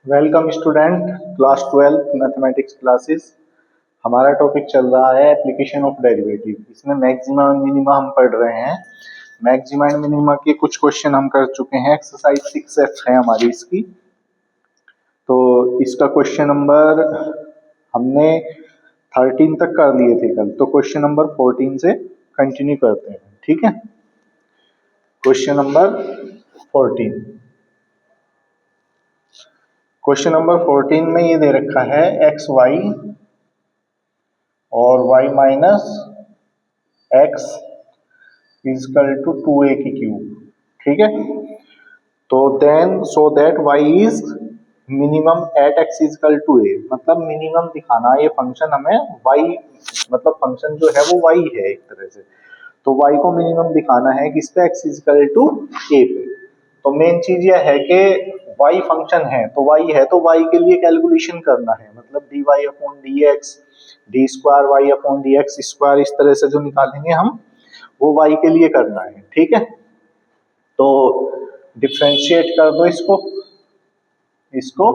Welcome student, class 12 mathematics classes. हमारा topic चल रहा है एप्लीकेशन ऑफ डेरिवेटिव। इसमें मैक्सिमा और मिनिमा हम पढ़ रहे हैं। मैक्सिमा एंड मिनिमा के कुछ क्वेश्चन हम कर चुके हैं। एक्सरसाइज 6F है हमारी इसकी। तो इसका क्वेश्चन नंबर हमने 13 तक कर लिए थे कल, तो क्वेश्चन नंबर 14 से कंटिन्यू करते हैं। ठीक है, क्वेश्चन नंबर 14। क्वेश्चन नंबर 14 में ये दे रखा है एक्स वाई और y minus X is equal to 2a की क्यूब। ठीक है, तो then so that y is minimum at x is equal to a, मतलब मिनिमम दिखाना है। ये फंक्शन हमें y, मतलब फंक्शन जो है वो y है एक तरह से, तो y को मिनिमम दिखाना है किस पे, x इजकल टू a पे। तो मेन चीज यह है कि y फंक्शन है, तो y है तो y के लिए कैलकुलेशन करना है, मतलब dy upon dx, D square Y upon D x square, इस तरह से जो निकालेंगे हम वो y के लिए करना है। ठीक है, तो डिफरेंशिएट कर दो इसको, इसको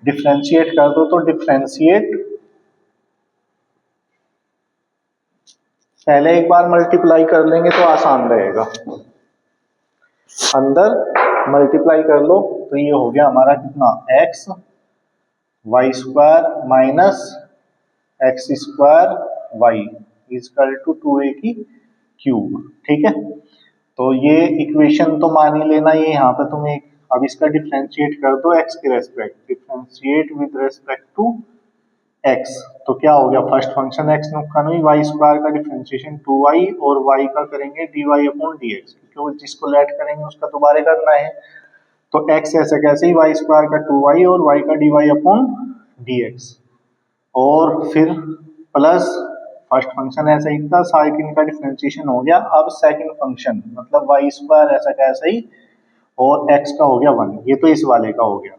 डिफरेंशिएट कर दो। तो डिफरेंशिएट पहले एक बार मल्टीप्लाई कर लेंगे तो आसान रहेगा। अंदर मल्टीप्लाई कर लो तो ये हो गया हमारा कितना, X Y square minus x square Y is equal to 2a की क्यूब। ठीक है, तो ये इक्वेशन तो मान ही लेना, ये यहाँ पे तुम एक, अब इसका डिफरेंशिएट कर दो एक्स के respect, differentiate with respect to x. तो क्या हो गया, फर्स्ट फंक्शन एक्स नुकसान हुई, वाई स्क्वायर का डिफरेंशिएशन 2y और y का करेंगे dy अपॉन dx, क्योंकि जिसको लेट करेंगे उसका दोबारा करना है। तो x ऐसे कैसे ही, वाई स्क्वायर का 2y और y का dy अपॉन dx, और फिर प्लस फर्स्ट फंक्शन ऐसा ही था, साइन का डिफरेंशिएशन हो गया। अब सेकंड फंक्शन मतलब वाई स्क्वायर ऐसा कैसा ही, और x का हो गया 1। ये तो इस वाले का हो गया,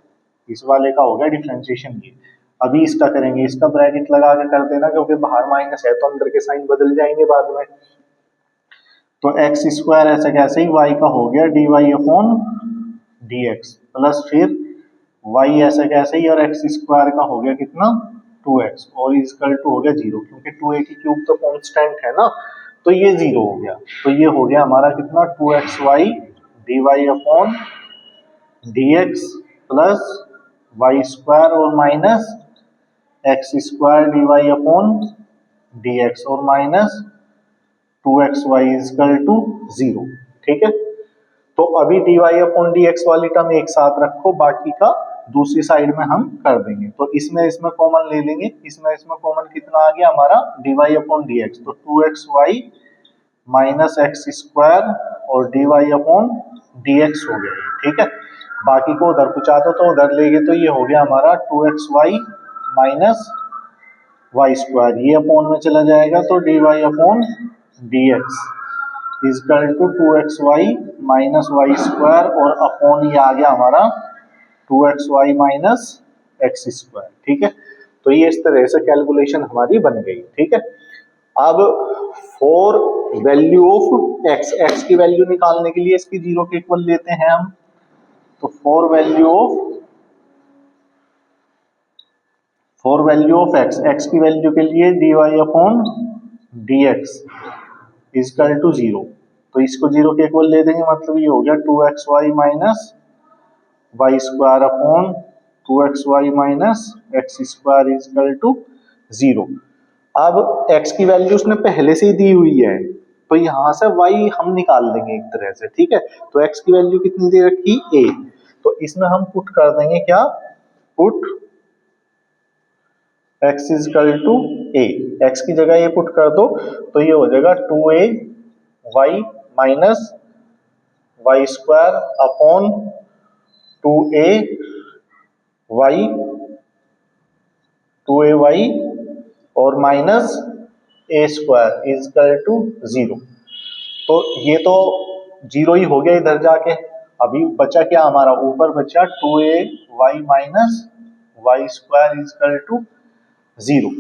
इस वाले का हो गया डिफरेंशिएशन। ये अभी इसका करेंगे, इसका ब्रैकेट लगा के कर देना, क्योंकि बाहर माइनस है तो अंदर के साइन बदल जाएंगे बाद में। तो एक्स स्क्वायर ऐसा कैसे ही, y का हो गया dy अपॉन dx, प्लस फिर y ऐसा कैसे ही, और एक्स स्क्वायर का हो गया कितना 2x, और इजकल टू हो गया 0, क्योंकि 2a की क्यूब तो कांस्टेंट है ना, तो ये 0 हो गया। तो ये हो गया हमारा कितना, 2xy dy upon dx plus y square और minus x square dy upon dx और माइनस 2xy इजकल टू 0। ठीक है, तो अभी dy अपॉन dx वाली टर्म एक साथ रखो, बाकी का दूसरी साइड में हम कर देंगे। तो इसमें कॉमन ले लेंगे, इसमें कॉमन कितना आ गया हमारा, dy अपॉन dx, तो 2xy माइनस एक्स स्क्वायर और dy अपॉन dx हो गया। ठीक है, बाकी को उधर पहुंचा दो, तो उधर ले गए तो ये हो गया हमारा 2xy माइनस वाई स्क्वायर, ये अपॉन में चला जाएगा तो dy upon dx is equal to 2xy minus Y square, और अपॉन ये आ गया हमारा 2xy माइनस एक्स स्क्वायर। ठीक है, तो ये इस तरह से कैलकुलेशन हमारी बन गई। ठीक है, अब for value of X, X की वैल्यू निकालने के लिए इसकी 0 के इक्वल लेते हैं हम। तो for value of X, X की वैल्यू के लिए dy upon dx is equal to 0, तो इसको 0 के इक्वल ले देंगे, मतलब ये हो गया 2xy minus Y square upon 2xy minus x square equal to 0। अब x की वैल्यू उसने पहले से ही दी हुई है, तो यहां से y हम निकाल लेंगे एक तरह से। ठीक है, तो x की वैल्यू कितनी दे रखी, a, तो इसमें हम पुट कर देंगे क्या, put x is equal to a, x की जगह ये पुट कर दो, तो ये हो जाएगा 2a y minus Y square upon 2a y और minus a square equal to 0। तो ये तो 0 ही हो गया इधर जाके। अभी बचा क्या हमारा, ऊपर बचा 2a y minus Y square equal to 0,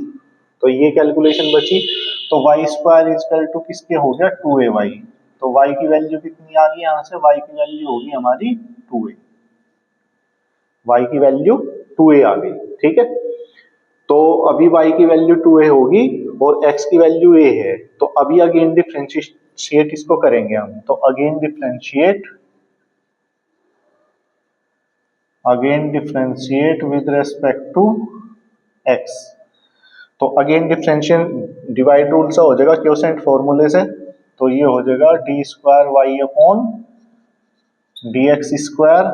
तो ये कैलकुलेशन बची। तो y स्क्वायर इजकल टू किसके हो गया, 2ay, तो y की वैल्यू कितनी आ गई, यहाँ से y की वैल्यू होगी हमारी 2a, y की वैल्यू 2a आ गई, ठीक है। तो अभी y की वैल्यू 2a होगी और x की वैल्यू a है, तो अभी अगेन डिफरेंशिएट इसको करेंगे हम। तो again differentiate with respect to x। तो अगेन डिफरेंशियल डिवाइड रूल से हो जाएगा क्वोशिएंट फॉर्मूले से, तो ये हो जाएगा d square Y upon D x square.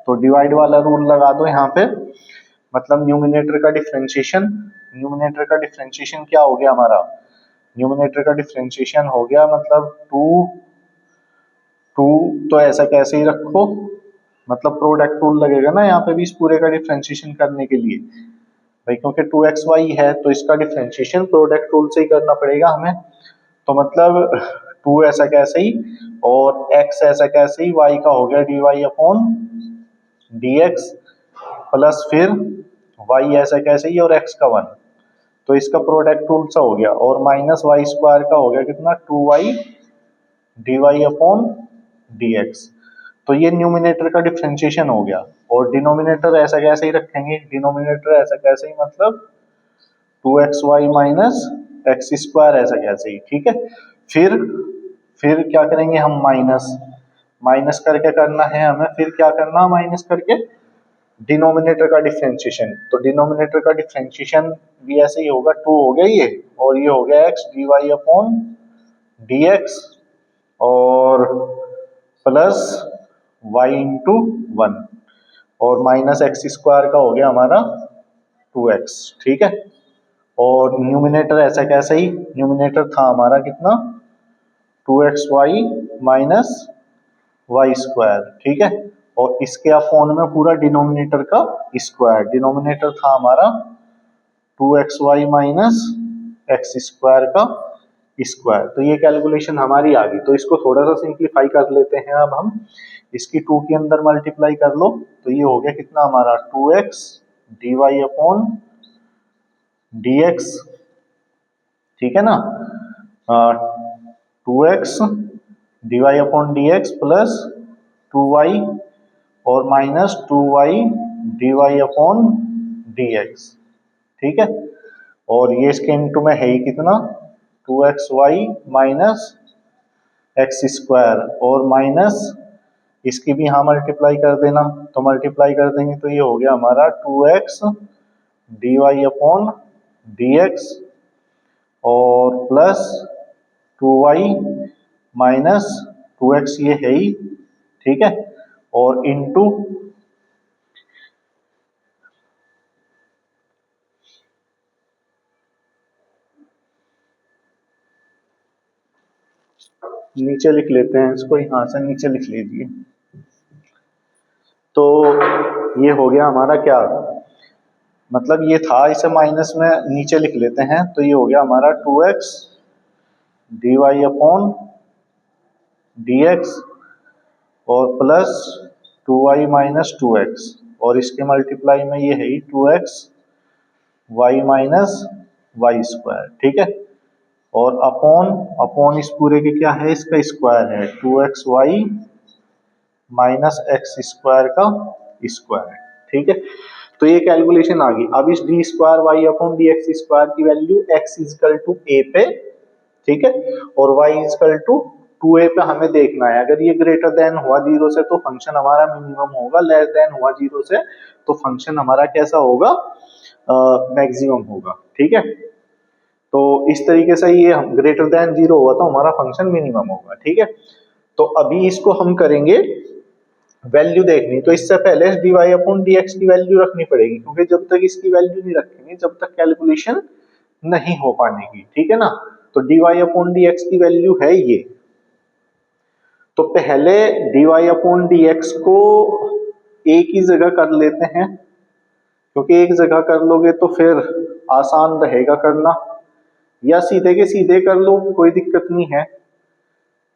तो डिवाइड वाला रूल लगा दो यहाँ पे, मतलब न्यूमिनेटर का डिफरेंशिएशन क्या हो गया हमारा, न्यूमिनेटर का डिफरेंशिएशन हो गया मतलब 2 तो ऐसा कैसे ही रखो, मतलब प्रोडक्ट रूल लगेगा ना यहाँ पे भी इस पूरे का डिफरेंशिएशन करने के लिए भाई, क्योंकि 2xy है तो इसका डिफरेंशिएशन प्रोडक्ट रूल से ही करना पड़ेगा हमें। तो मतलब 2 ऐसा कैसे ही और x ऐसा कैसे ही, y का हो गया dy अपॉन dx प्लस फिर y ऐसा कैसे ही और x का 1, तो इसका प्रोडक्ट रूल सा हो गया, और माइनस वाई स्क्वायर का हो गया कितना 2y dy अपॉन dx। तो ये न्यूमिनेटर का डिफरेंशिएशन हो गया, और डिनोमिनेटर ऐसा कैसे ही रखेंगे, डिनोमिनेटर ऐसा कैसे ही मतलब 2xy माइनस एक्स स्क्वायर ऐसा कैसे ही, ठीक है। फिर क्या करेंगे हम, माइनस करके करना है हमें, फिर क्या करना माइनस करके डिनोमिनेटर का डिफरेंशिएशन। तो डिनोमिनेटर का डिफरेंशिएशन भी ऐसे ही होगा, 2 हो गया ये और ये हो गया x dy अपॉन dx और प्लस y इंटू 1 और माइनस एक्स स्क्वायर का हो गया हमारा 2x, ठीक है। और न्यूमिनेटर ऐसा कैसे ही, न्यूमिनेटर था हमारा कितना 2xy माइनस वाई स्क्वायर, ठीक है। और इसके अपॉन में पूरा डिनोमिनेटर का स्क्वायर, डिनोमिनेटर था हमारा 2xy माइनस एक्स स्क्वायर का स्क्वायर। तो ये कैलकुलेशन हमारी आ गई। तो इसको थोड़ा सा सिंप्लीफाई कर लेते हैं अब हम, इसकी 2 के अंदर मल्टीप्लाई कर लो, तो ये हो गया कितना हमारा 2x dy अपॉन dx, ठीक है ना, 2x dy upon dx plus 2y और minus 2y dy upon dx, ठीक है। और ये इसके इनटू में है ही कितना 2xy माइनस एक्स स्क्वायर और माइनस इसकी भी यहाँ मल्टीप्लाई कर देना, तो मल्टीप्लाई कर देंगे तो ये हो गया हमारा 2x dy अपॉन dx और प्लस 2y माइनस 2x ये है ही, ठीक है, और इनटू नीचे लिख लेते हैं इसको, यहां से नीचे लिख लीजिए। तो ये हो गया हमारा क्या, मतलब ये था, इसे माइनस में नीचे लिख लेते हैं, तो ये हो गया हमारा 2x dy अपॉन dx और प्लस 2y माइनस 2x और इसके मल्टीप्लाई में ये है ही 2x y minus Y square, ठीक है। और अपॉन इस पूरे के क्या है, इसका स्क्वायर है 2xy माइनस एक्स स्क्वायर का स्क्वायर, ठीक है। तो ये कैलकुलेशन आ गई। अब इस D square Y upon D x square की value x is equal to a पे, ठीक है, और y इजकल टू 2a पे हमें देखना है। अगर ये ग्रेटर देन हुआ 0 से तो फंक्शन हमारा मिनिमम होगा, लेस देन हुआ 0 से तो फंक्शन हमारा कैसा होगा, मैक्सिमम होगा, ठीक है। तो इस तरीके से ये ग्रेटर देन 0 हुआ तो हमारा फंक्शन मिनिमम होगा, ठीक है। तो अभी इसको हम करेंगे वैल्यू देखनी, तो इससे पहले dy अपॉन dx की वैल्यू रखनी पड़ेगी, क्योंकि जब तक इसकी वैल्यू नहीं रखेंगे जब तक कैलकुलेशन नहीं हो पाने की, ठीक है ना। तो dy अपॉन dx की वैल्यू है ये, तो पहले dy अपॉन dx को एक ही जगह कर लेते हैं, क्योंकि एक जगह कर लोगे तो फिर आसान रहेगा करना, या सीधे के सीधे कर लो, कोई दिक्कत नहीं है।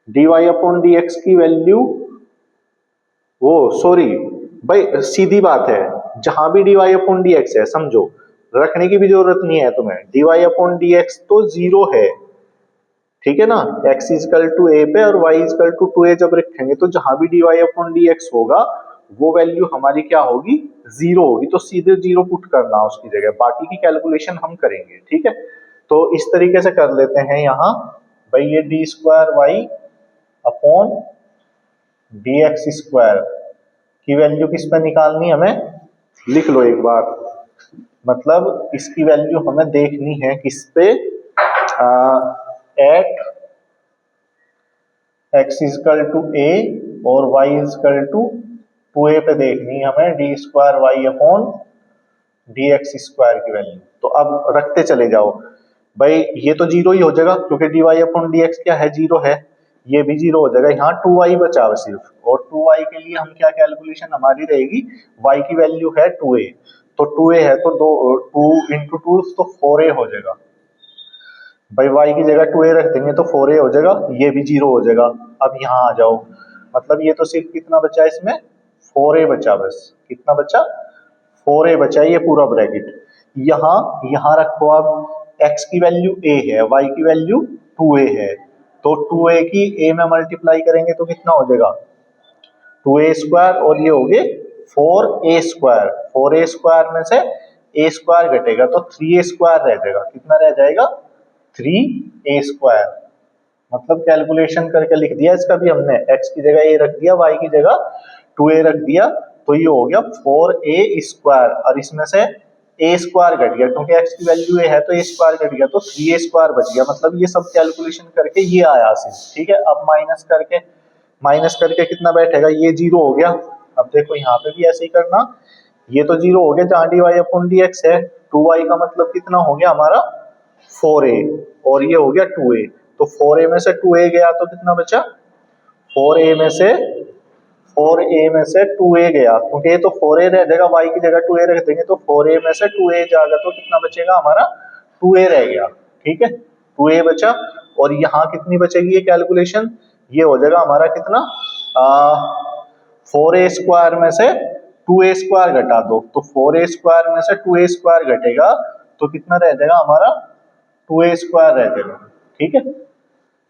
dy अपॉन dx की वैल्यू, वो सॉरी भाई सीधी बात है, जहां भी dy अपॉन dx है समझो, रखने की भी जरूरत नहीं है तुम्हें, dy अपॉन dx तो 0 है, ठीक है ना। x इजकल टू a पे और y इजकल टू 2a जब रखेंगे तो जहां भी dy अपॉन dx होगा वो वैल्यू हमारी क्या होगी, 0 होगी। तो सीधे 0 पुट करना उसकी जगह, बाकी की कैलकुलेशन हम करेंगे, ठीक है। तो इस तरीके से कर लेते हैं यहाँ भाई, ये d square Y upon D x square की वैल्यू किस पे निकालनी है हमें, लिख लो एक बार। मतलब इसकी वैल्यू हमें देखनी है किस पे, at x is equal to a और वाई इजकल टू ए पे देखनी है हमें d square Y upon D x square की वैल्यू। तो अब रखते चले जाओ भाई, ये तो 0 ही हो जाएगा क्योंकि d y upon D x क्या है, 0 है। ये भी 0 हो जाएगा, यहाँ 2y बचा हुआ सिर्फ, और 2y के लिए हम क्या कैलकुलेशन हमारी रहेगी, y की वैल्यू है 2a, तो 2a है तो 2 इंटू 2 तो 4a हो जाएगा भाई। y की जगह 2a रख देंगे तो 4a हो जाएगा, ये भी 0 हो जाएगा। अब यहाँ आ जाओ, मतलब ये तो सिर्फ कितना बचा इसमें, 4a बचा, बस कितना बचा, 4a बचा, ये पूरा ब्रैकेट। यहाँ रखो, अब x की वैल्यू a है, y की वैल्यू 2a है, तो 2a की a में मल्टीप्लाई करेंगे तो कितना हो जाएगा, 2a स्क्वायर, और ये हो गए 4a स्क्वायर। 4a स्क्वायर में से a स्क्वायर घटेगा तो 3a स्क्वायर रह जाएगा, कितना रह जाएगा, 3a स्क्वायर। मतलब कैलकुलेशन करके लिख दिया इसका भी हमने, x की जगह a रख दिया, y की जगह 2a रख दिया, तो ये हो गया 4a स्क्वायर, और इसमें से a स्क्वायर घट गया क्योंकि x की वैल्यू a है तो a स्क्वायर घट गया, तो 3a स्क्वायर बच गया। मतलब ये सब कैलकुलेशन करके ये आया सिर्फ, ठीक है। अब माइनस करके कितना बैठेगा, ये 0 हो गया। अब देखो यहाँ पे भी ऐसे ही करना, ये तो 0 हो गया जहाँ d y upon D x है, 2y का मतलब कितना हो गया हमारा 4a, और ये हो गया 2a, तो 4a में से 2a गया तो कितना बचा, 4a में से 2a गया, क्योंकि ये तो 4a रह जाएगा, y की जगह 2a रख देंगे तो 4a में से 2a जाएगा तो कितना बचेगा हमारा, 2a रह गया, ठीक है, 2a बचा। और यहाँ कितनी बचेगी ये कैलकुलेशन, ये हो जाएगा हमारा कितना, 4a स्क्वायर में से 2a स्क्वायर घटा दो, तो 4a स्क्वायर में से 2a स्क्वायर घटेगा तो कितना रह जाएगा हमारा, 2a स्क्वायर रह जाएगा, ठीक है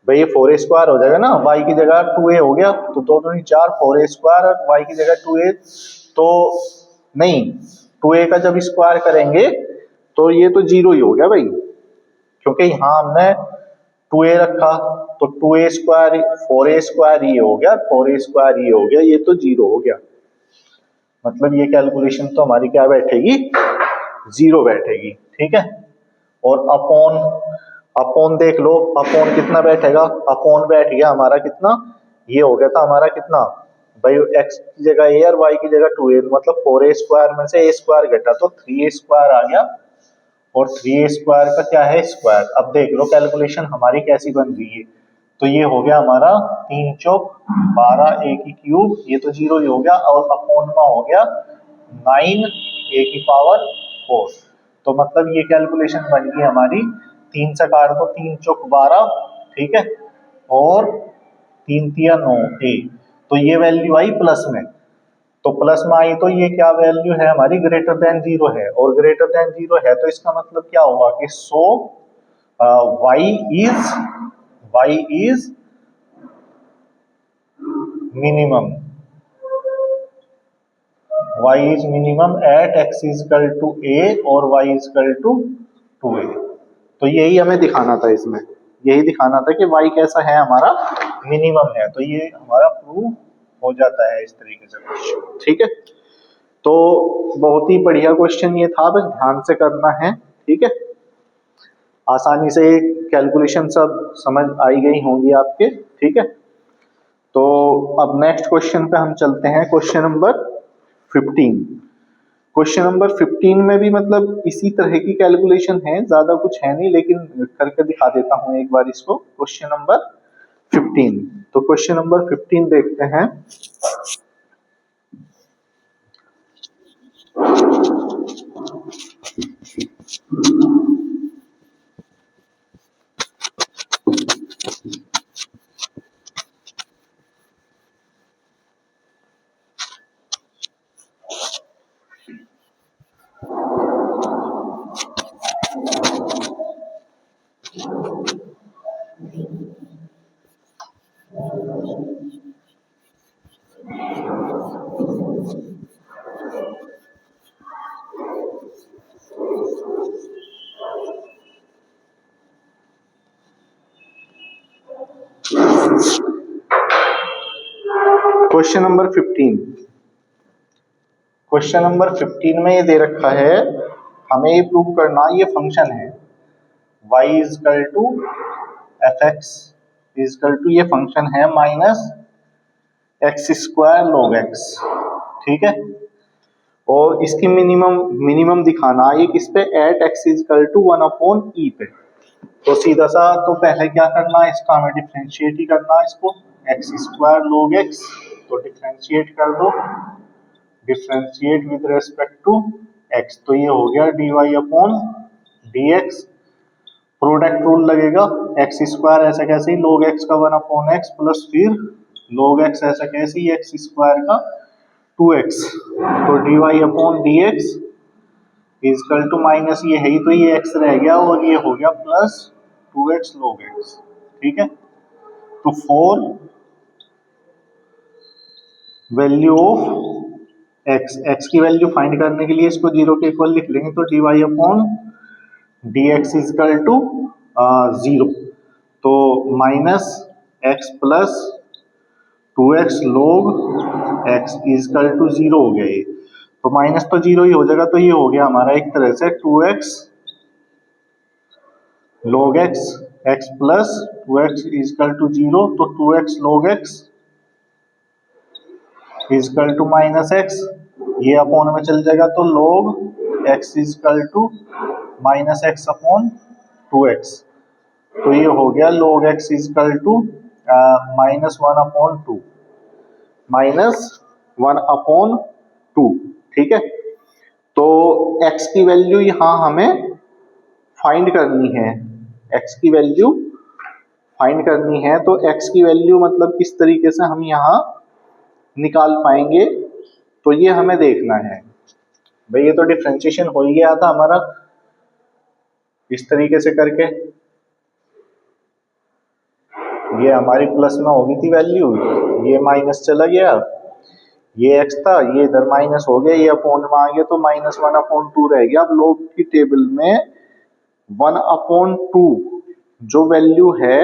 भाई। ये 4a स्क्वायर हो जाएगा ना, y की जगह 2a हो गया, तो 2 दूनी 4, 4a स्क्वायर, और y की जगह 2a, तो नहीं, 2a का जब स्क्वायर करेंगे तो ये तो 0 ही हो गया भाई, क्योंकि यहाँ हमने 2a रखा, तो 2a स्क्वायर 4a स्क्वायर ये हो गया, 4a स्क्वायर ये हो गया, ये तो 0 हो गया। मतलब ये कैलकुलेशन तो हमारी क्या बैठेगी, 0 बैठेगी, ठीक है। और अपॉन देख लो, अपॉन कितना बैठेगा, अपॉन बैठ गया हमारा कितना, ये हो गया था हमारा कितना भाई, x की जगह a और y की जगह 2a, मतलब 4a स्क्वायर में से a स्क्वायर घटा तो 3a स्क्वायर आ गया, और 3a स्क्वायर का क्या है, स्क्वायर। अब देख लो कैलकुलेशन हमारी कैसी बन रही है, तो ये हो गया हमारा 3 चौक 12 a की क्यूब, ये तो 0 ही हो गया, और अपॉन में हो गया 9 a की पावर 4। तो मतलब ये कैलकुलेशन बन गई हमारी, 3 से काट दो, 3 चौक 12, ठीक है, और 3 तिया 9 a, तो ये वैल्यू आई प्लस में, तो प्लस में आई तो ये क्या वैल्यू है हमारी, ग्रेटर देन 0 है, और ग्रेटर देन 0 है तो इसका मतलब क्या होगा कि so y is minimum, y is minimum at x is equal to a और y is equal to 2a। तो यही हमें दिखाना था इसमें, यही दिखाना था कि y कैसा है हमारा, मिनिमम है, तो ये हमारा प्रूव हो जाता है इस तरीके से क्वेश्चन, ठीक है। तो बहुत ही बढ़िया क्वेश्चन ये था, बस ध्यान से करना है, ठीक है। आसानी से कैलकुलेशन सब समझ आई गई होंगी आपके, ठीक है। तो अब नेक्स्ट क्वेश्चन पे हम चलते हैं, क्वेश्चन नंबर 15। क्वेश्चन नंबर 15 में भी मतलब इसी तरह की कैलकुलेशन है, ज्यादा कुछ है नहीं, लेकिन करके दिखा देता हूं एक बार इसको। क्वेश्चन नंबर 15, तो क्वेश्चन नंबर 15 देखते हैं। Question number 15। क्वेश्चन नंबर 15 में ये दे रखा है, हमें ये प्रूव करना, ये फंक्शन है y is equal to f x is equal to, ये फंक्शन है minus x square log x, ठीक है। और इसकी मिनिमम दिखाना ये किस पे, at x is equal to 1/e पे। तो सीधा सा तो पहले क्या करना है, इसका हमें डिफरेंशिएट ही करना है इसको, एक्स स्क्वायर लॉग एक्स, तो डिफरेंशिएट कर दो, differentiate with respect to x, तो ये हो गया dy upon dx। Product rule लगेगा, एक्स स्क्वायर ऐसा कैसे ही log x का 1/x प्लस फिर log x ऐसा कैसे ही एक्स स्क्वायर का 2x, तो dy upon dx is equal to minus ये है ही, तो ये x रह गया और ये हो गया प्लस 2x log x, ठीक है। तो फॉर वैल्यू ऑफ x की वैल्यू फाइंड करने के लिए इसको 0 के इक्वल लिख लेंगे, तो dy upon dx is equal to 0, तो minus x plus 2x log x is equal to 0 हो गया ये, तो माइनस तो 0 ही हो जाएगा, तो ये हो गया हमारा एक तरह से 2x log x, x plus 2x is equal to 0, तो 2x log x is equal to minus x, ये अपॉन में चल जाएगा, तो log x is equal to minus x upon 2x, तो ये हो गया log x इजकल टू -1/2, -1/2, ठीक है। तो x की वैल्यू यहाँ हमें फाइंड करनी है, x की वैल्यू फाइंड करनी है, तो x की वैल्यू मतलब किस तरीके से हम यहाँ निकाल पाएंगे, तो ये हमें देखना है भाई। ये तो डिफरेंशिएशन हो ही गया था हमारा इस तरीके से करके, ये हमारी प्लस में हो गई थी वैल्यू, ये माइनस चला गया, ये x था, ये इधर माइनस हो गया, ये अपॉन में आ गया, तो -1/2 रह गया। अब लोग की टेबल में 1/2 जो वैल्यू है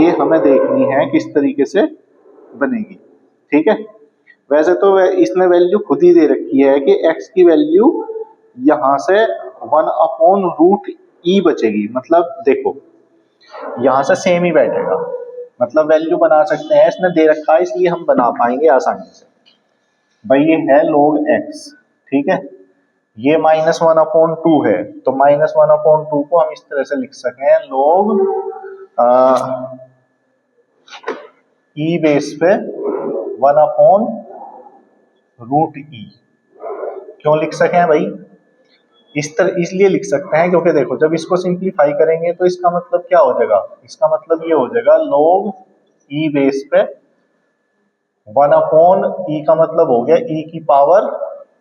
ये हमें देखनी है किस तरीके से बनेगी, ठीक है। वैसे तो इसने वैल्यू खुद ही दे रखी है कि x की वैल्यू यहां से 1/√e बचेगी, मतलब देखो यहां से सेम ही बैठेगा, मतलब वैल्यू बना सकते हैं, इसने दे रखा है इसलिए हम बना पाएंगे आसानी से। भाई ये है log x, ठीक है, ये -1/2 है, तो -1/2 को हम इस तरह से लिख सकते हैं log e बेस पे 1/√e। क्यों लिख सके हैं भाई, इस तरह इसलिए लिख सकते हैं क्योंकि देखो जब इसको सिंप्लीफाई करेंगे तो इसका मतलब क्या हो जाएगा, इसका मतलब ये हो जाएगा log e बेस पे 1/e का मतलब हो गया e की पावर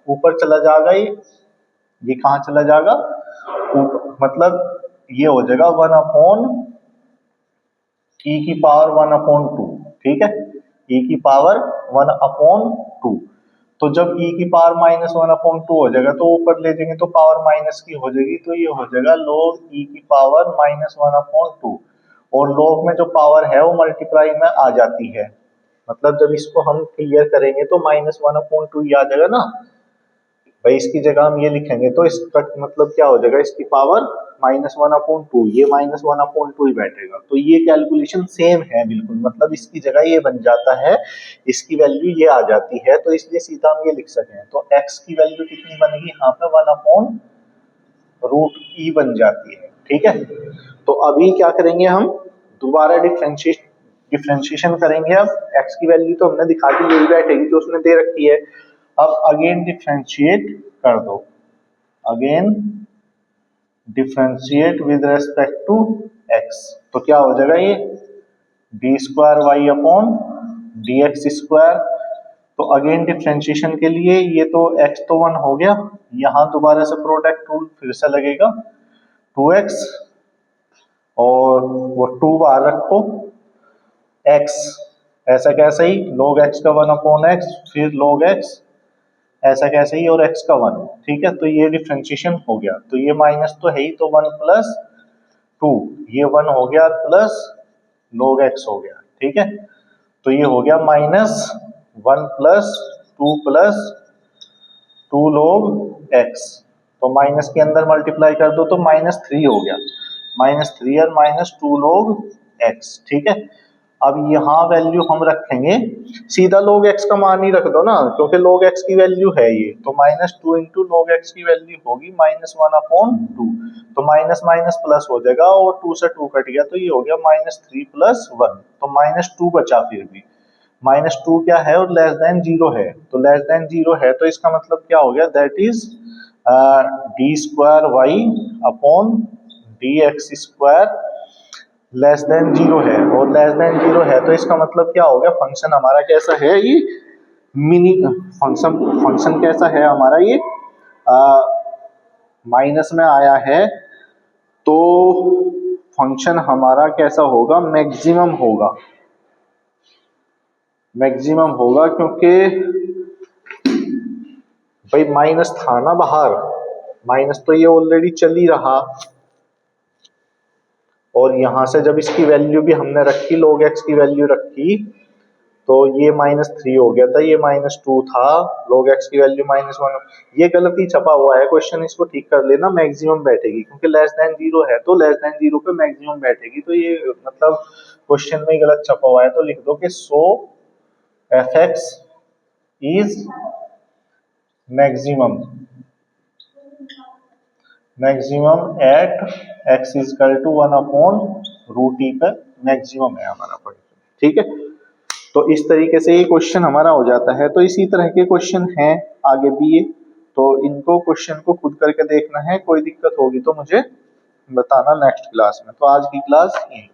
ऊपर चला जाएगा, ये कहां चला जाएगा ऊपर, मतलब ये हो जाएगा 1/e की पावर 1/2, ठीक है, e की पावर 1/2। तो जब e की पावर -1/2 हो जाएगा तो ऊपर ले जाएंगे तो पावर माइनस की हो जाएगी, तो ये हो जाएगा log e की पावर -1/2, और log में जो पावर है वो मल्टीप्लाई में आ जाती है, मतलब जब इसको हम क्लियर करेंगे तो -1/2 ही आ जाएगा ना भाई, इसकी जगह हम ये लिखेंगे तो इसका मतलब क्या हो जाएगा, इसकी पावर -1/2, ये -1/2 ही बैठेगा, तो ये कैलकुलेशन सेम है बिल्कुल, मतलब इसकी जगह ये बन जाता है, इसकी वैल्यू ये आ जाती है, तो इसलिए सीधा हम ये लिख सकते हैं। तो x की वैल्यू कितनी बनेगी यहाँ पे 1/√e बन जाती है, ठीक है। तो अभी क्या करेंगे, हम दोबारा डिफरेंशिएशन करेंगे। अब x की वैल्यू तो हमने दिखा दी, यही बैठेगी जो उसने दे रखी है। अब अगेन डिफरेंशिएट कर दो, again differentiate with respect to x, तो क्या हो जाएगा ये d2y अपॉन dx²। तो अगेन डिफरेंशिएशन के लिए ये तो x तो 1 हो गया, यहां दोबारा से प्रोडक्ट रूल फिर से लगेगा 2x, और वो 2 बाहर रखो, x ऐसा कैसे ही log x का 1/x, फिर log x ऐसा कैसे ही, और x का 1, ठीक है। तो ये डिफरेंशिएशन हो गया, तो ये माइनस तो है ही, तो 1 + 2, ये 1 हो गया प्लस log x हो गया, ठीक है। तो ये हो गया 1 प्लस 2 प्लस 2 log x, तो माइनस के अंदर मल्टीप्लाई कर दो तो -3 हो गया, -3 और -2 log x। ठीक है, अब यहाँ वैल्यू हम रखेंगे, सीधा log x का मान ही रख दो ना, क्योंकि log x की वैल्यू है ये, तो -2 इंटू log x की वैल्यू होगी -1/2, तो माइनस माइनस प्लस हो जाएगा और 2 से 2 कट गया, तो ये हो गया -3 + 1, तो -2 बचा, फिर भी -2 क्या है और लेस देन 0 है, तो लेस देन 0 है, तो इसका मतलब क्या हो गया, that is d²y/dx² less than 0 है, और लेस देन 0 है तो इसका मतलब क्या हो गया, फंक्शन हमारा कैसा है, ये मिनी फंक्शन कैसा है हमारा, ये माइनस में आया है, तो फंक्शन हमारा कैसा होगा, मैक्सिमम होगा, मैक्सिमम होगा, क्योंकि भाई माइनस था ना बाहर, माइनस तो ये ऑलरेडी चल ही रहा, और यहां से जब इसकी वैल्यू भी हमने रखी, log x की वैल्यू रखी, तो ये -3 हो गया था, ये -2 था, log x की वैल्यू -1, ये गलती छपा हुआ है क्वेश्चन, इसको ठीक कर लेना, मैक्सिमम बैठेगी, क्योंकि लेस देन 0 है, तो लेस देन 0 पे मैक्सिमम बैठेगी, तो ये मतलब क्वेश्चन में ही गलत छपा हुआ है, तो लिख दो कि so fx is maximum at x = 1/√t पे मैक्सिमम है हमारा पॉइंट। ठीक है, तो इस तरीके से ये क्वेश्चन हमारा हो जाता है। तो इसी तरह के क्वेश्चन हैं आगे भी ये, तो इनको क्वेश्चन को खुद करके देखना है, कोई दिक्कत होगी तो मुझे बताना नेक्स्ट क्लास में। तो आज की क्लास यहीं